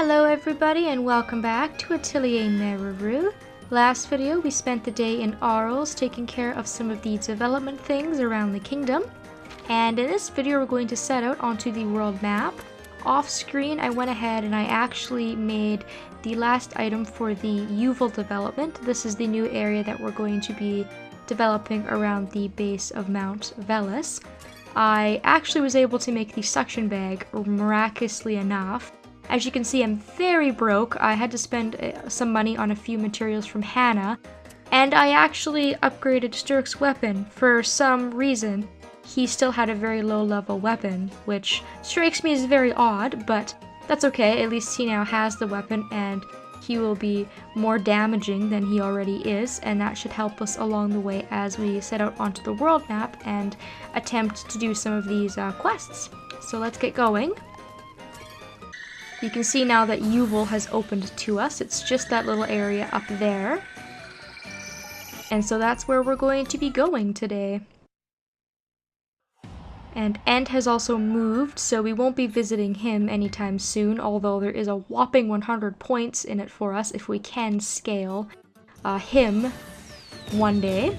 Hello everybody and welcome back to Atelier Meruru. Last video we spent the day in Arles taking care of some of the development things around the kingdom. And in this video we're going to set out onto the world map. Off screen I went ahead and I actually made the last item for the Yuval development. This is the new area that we're going to be developing around the base of Mount Velis. I actually was able to make the suction bag miraculously enough. As you can see, I'm very broke. I had to spend some money on a few materials from Hannah, and I actually upgraded Sturk's weapon. For some reason, he still had a very low level weapon, which strikes me as very odd, but that's okay. At least he now has the weapon, and he will be more damaging than he already is, and that should help us along the way as we set out onto the world map and attempt to do some of these quests. So let's get going. You can see now that Yuval has opened to us. It's just that little area up there. And so that's where we're going to be going today. And Ent has also moved, so we won't be visiting him anytime soon, although there is a whopping 100 points in it for us if we can scale him one day.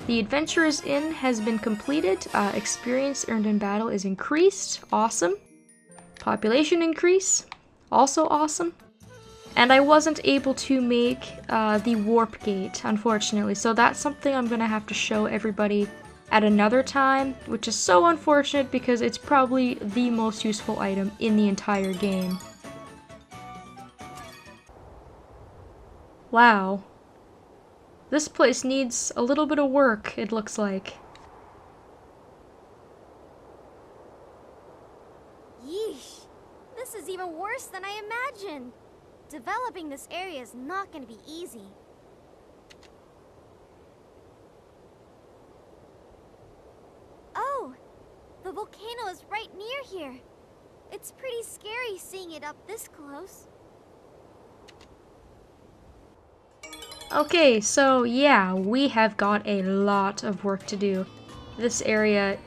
The Adventurer's Inn has been completed. Experience earned in battle is increased. Awesome. Population increase, also awesome. And I wasn't able to make the warp gate, unfortunately, so that's something I'm gonna have to show everybody at another time, which is so unfortunate because it's probably the most useful item in the entire game. Wow. This place needs a little bit of work, it looks like. Yeesh, this is even worse than I imagined. Developing this area is not going to be easy. Oh, the volcano is right near here. It's pretty scary seeing it up this close. Okay, so yeah, we have got a lot of work to do. This area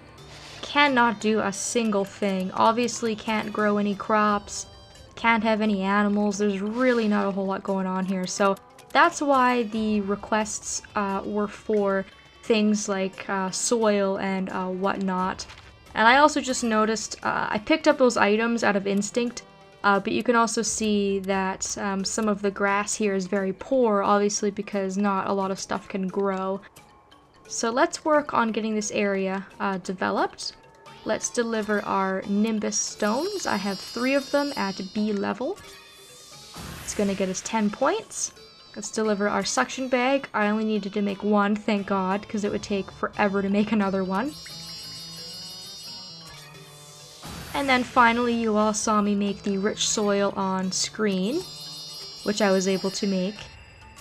cannot do a single thing. Obviously can't grow any crops, can't have any animals. There's really not a whole lot going on here. So that's why the requests were for things like soil and whatnot. And I also just noticed, I picked up those items out of instinct, but you can also see that some of the grass here is very poor, obviously because not a lot of stuff can grow. So let's work on getting this area developed. Let's deliver our Nimbus stones. I have 3 of them at B level. It's gonna get us 10 points. Let's deliver our suction bag. I only needed to make 1, thank God, because it would take forever to make another one. And then finally, you all saw me make the rich soil on screen, which I was able to make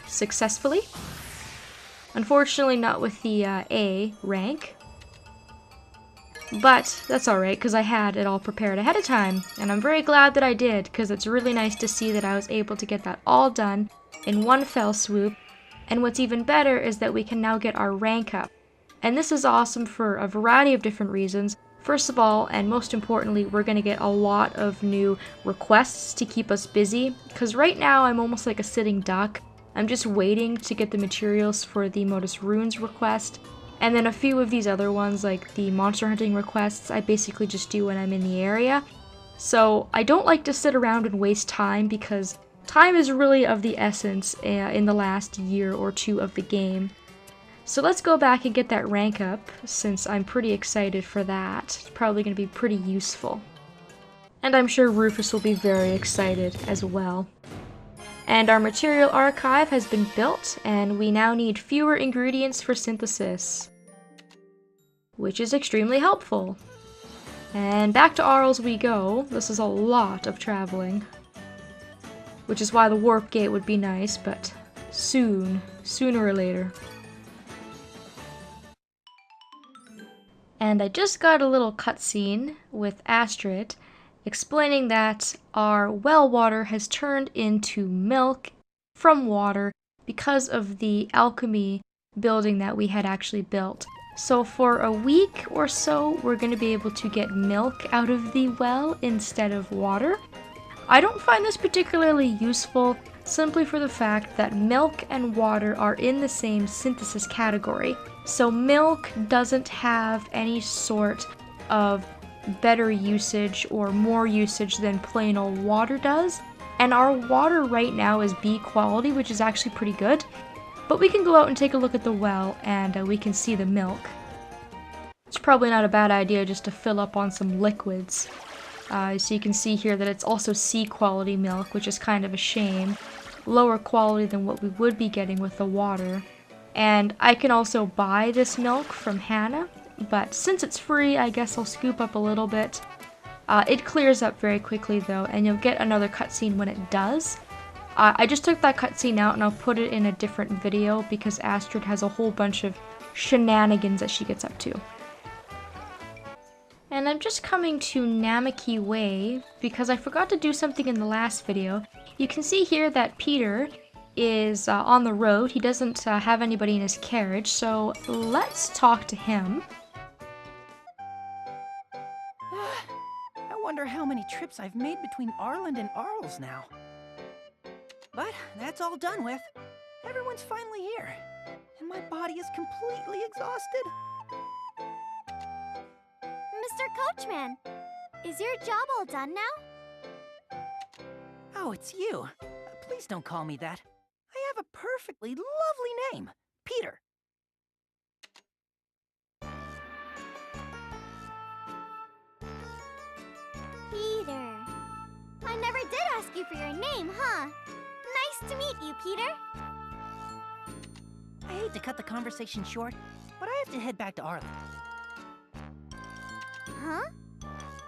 successfully. Unfortunately, not with the A rank. But that's alright, because I had it all prepared ahead of time, and I'm very glad that I did, because it's really nice to see that I was able to get that all done in one fell swoop. And what's even better is that we can now get our rank up. And this is awesome for a variety of different reasons. First of all, and most importantly, we're going to get a lot of new requests to keep us busy, because right now I'm almost like a sitting duck. I'm just waiting to get the materials for the Modus Runes request. And then a few of these other ones, like the monster hunting requests, I basically just do when I'm in the area. So I don't like to sit around and waste time, because time is really of the essence in the last year or 2 of the game. So let's go back and get that rank up, since I'm pretty excited for that. It's probably going to be pretty useful. And I'm sure Rufus will be very excited as well. And our material archive has been built, and we now need fewer ingredients for synthesis, which is extremely helpful. And back to Arles we go. This is a lot of traveling, which is why the warp gate would be nice, but sooner or later. And I just got a little cutscene with Astrid explaining that our well water has turned into milk from water because of the alchemy building that we had actually built. So for a week or so, we're going to be able to get milk out of the well instead of water. I don't find this particularly useful simply for the fact that milk and water are in the same synthesis category. So milk doesn't have any sort of better usage or more usage than plain old water does. And our water right now is B quality, which is actually pretty good. But we can go out and take a look at the well and we can see the milk. It's probably not a bad idea just to fill up on some liquids. So you can see here that it's also C quality milk, which is kind of a shame. Lower quality than what we would be getting with the water. And I can also buy this milk from Hannah, but since it's free, I guess I'll scoop up a little bit. It clears up very quickly though, and you'll get another cutscene when it does. I just took that cutscene out and I'll put it in a different video because Astrid has a whole bunch of shenanigans that she gets up to. And I'm just coming to Namaki Way because I forgot to do something in the last video. You can see here that Peter is on the road. He doesn't have anybody in his carriage, so let's talk to him. I wonder how many trips I've made between Arland and Arles now. But that's all done with. Everyone's finally here, and my body is completely exhausted. Mr. Coachman, is your job all done now? Oh, it's you. Please don't call me that. I have a perfectly lovely name, Peter. Peter. I never did ask you for your name, huh? Nice to meet you, Peter. I hate to cut the conversation short, but I have to head back to Arland. Huh?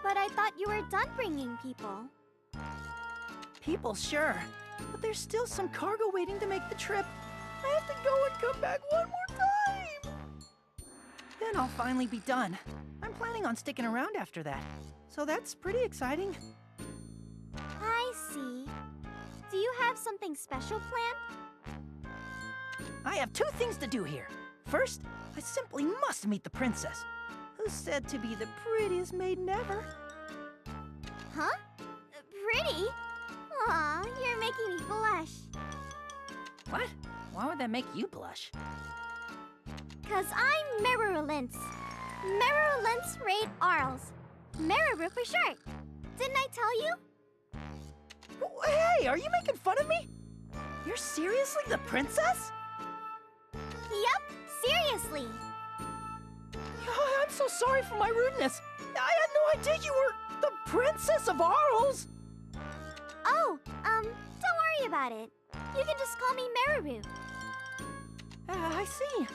But I thought you were done bringing people. People, sure. But there's still some cargo waiting to make the trip. I have to go and come back one more time. Then I'll finally be done. I'm planning on sticking around after that. So that's pretty exciting. I see. Do you have something special planned? I have two things to do here. First, I simply must meet the princess, who's said to be the prettiest maiden ever. Huh? Pretty? Aw, you're making me blush. What? Why would that make you blush? 'Cause I'm Meruru. Meruru Raid Arles. Meruru for short. Didn't I tell you? Hey, are you making fun of me? You're seriously the princess? Yup, seriously. Oh, I'm so sorry for my rudeness. I had no idea you were the princess of Arles. Oh, don't worry about it. You can just call me Meruru. I see.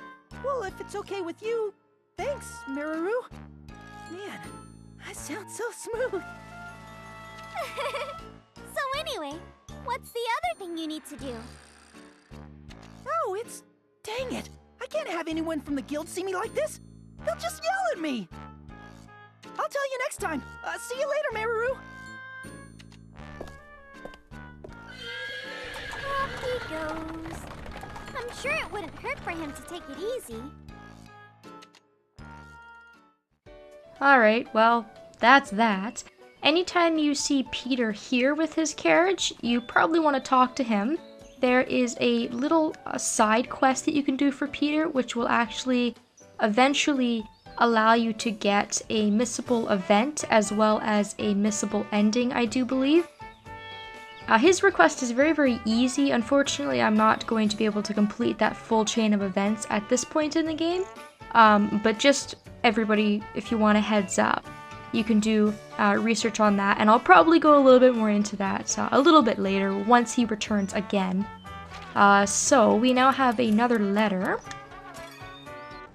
Well, if it's okay with you, thanks, Meruru. Man, that sounds so smooth. So anyway, what's the other thing you need to do? Oh, it's... Dang it! I can't have anyone from the guild see me like this! They'll just yell at me! I'll tell you next time! See you later, Meruru! Off he goes. I'm sure it wouldn't hurt for him to take it easy. Alright, well, that's that. Anytime you see Peter here with his carriage, you probably want to talk to him. There is a little side quest that you can do for Peter, which will actually eventually allow you to get a missable event as well as a missable ending, I do believe. His request is very, very easy. Unfortunately, I'm not going to be able to complete that full chain of events at this point in the game. But just everybody, if you want a heads up, you can do research on that, and I'll probably go a little bit more into that a little bit later once he returns again. So we now have another letter.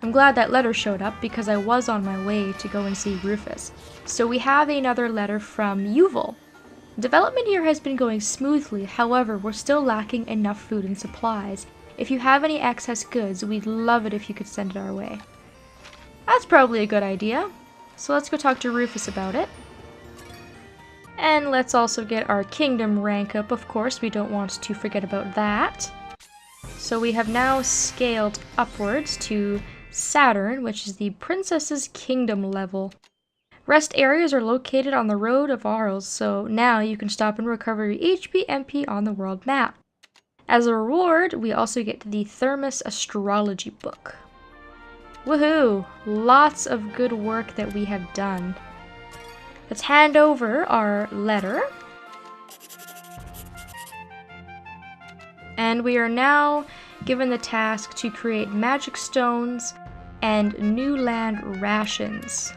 I'm glad that letter showed up because I was on my way to go and see Rufus. So we have another letter from Yuval. Development here has been going smoothly, however, we're still lacking enough food and supplies. If you have any excess goods, we'd love it if you could send it our way. That's probably a good idea. So let's go talk to Rufus about it. And let's also get our kingdom rank up, of course, we don't want to forget about that. So we have now scaled upwards to Saturn, which is the princess's kingdom level. Rest areas are located on the road of Arles, so now you can stop and recover your HP MP on the world map. As a reward, we also get the Thermos Astrology book. Woohoo! Lots of good work that we have done. Let's hand over our letter. And we are now given the task to create magic stones and new land rations.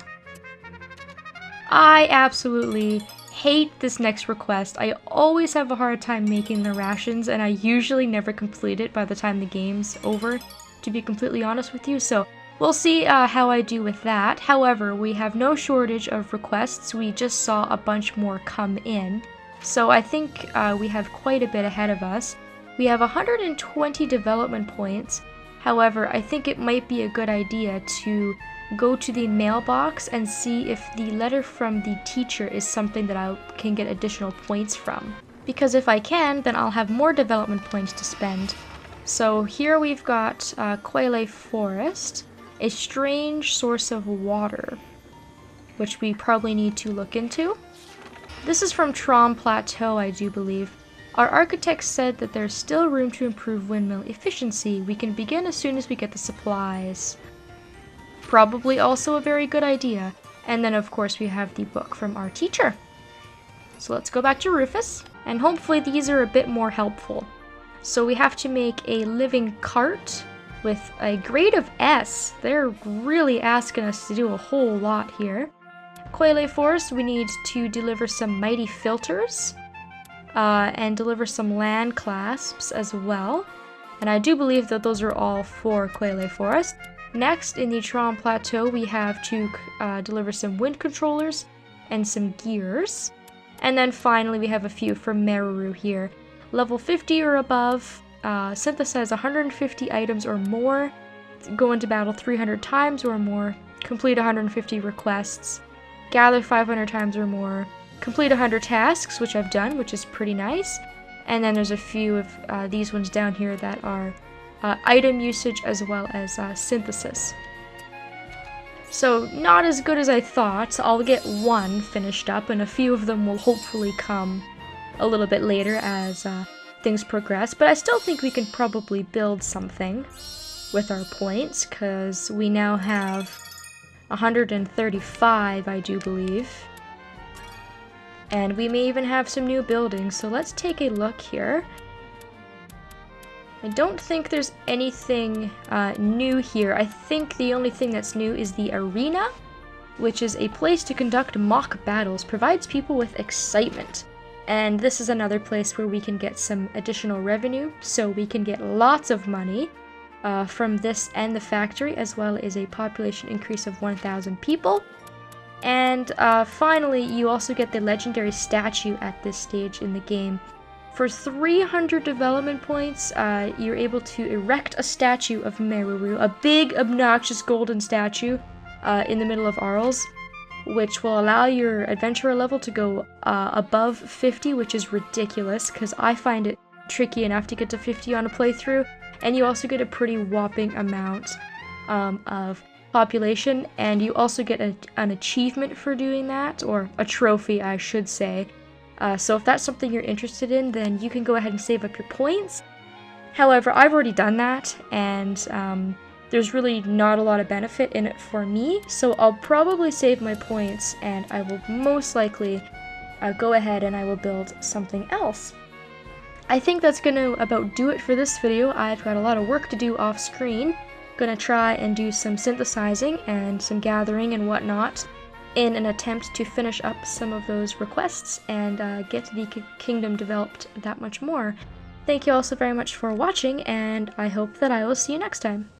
I absolutely hate this next request. I always have a hard time making the rations, and I usually never complete it by the time the game's over, to be completely honest with you, so we'll see how I do with that. However, we have no shortage of requests. We just saw a bunch more come in, so I think we have quite a bit ahead of us. We have 120 development points. However, I think it might be a good idea to go to the mailbox and see if the letter from the teacher is something that I can get additional points from. Because if I can, then I'll have more development points to spend. So here we've got Quayle Forest, a strange source of water, which we probably need to look into. This is from Trom Plateau, I do believe. Our architect said that there's still room to improve windmill efficiency. We can begin as soon as we get the supplies. Probably also a very good idea. And then of course we have the book from our teacher. So let's go back to Rufus, and hopefully these are a bit more helpful. So we have to make a living cart with a grade of S. They're really asking us to do a whole lot here. Quayle Forest, we need to deliver some mighty filters. And deliver some land clasps as well. And I do believe that those are all for Quayle Forest. Next, in the Tron Plateau, we have to deliver some wind controllers and some gears. And then finally, we have a few for Meruru here. Level 50 or above, synthesize 150 items or more, go into battle 300 times or more, complete 150 requests, gather 500 times or more, complete 100 tasks, which I've done, which is pretty nice. And then there's a few of these ones down here that are item usage as well as synthesis. So not as good as I thought. I'll get one finished up, and a few of them will hopefully come a little bit later as things progress. But I still think we can probably build something with our points, because we now have 135, I do believe. And we may even have some new buildings, so let's take a look here. I don't think there's anything new here. I think the only thing that's new is the arena, which is a place to conduct mock battles, provides people with excitement. And this is another place where we can get some additional revenue, so we can get lots of money from this and the factory, as well as a population increase of 1,000 people. And finally, you also get the legendary statue at this stage in the game. For 300 development points, you're able to erect a statue of Meruru, a big, obnoxious golden statue in the middle of Arles, which will allow your adventurer level to go above 50, which is ridiculous, because I find it tricky enough to get to 50 on a playthrough. And you also get a pretty whopping amount of population, and you also get an achievement for doing that, or a trophy, I should say. So if that's something you're interested in, then you can go ahead and save up your points. However, I've already done that, and there's really not a lot of benefit in it for me, so I'll probably save my points, and I will most likely go ahead and I will build something else. I think that's going to about do it for this video. I've got a lot of work to do off screen. Gonna try and do some synthesizing and some gathering and whatnot in an attempt to finish up some of those requests and get the kingdom developed that much more. Thank you all so very much for watching, and I hope that I will see you next time.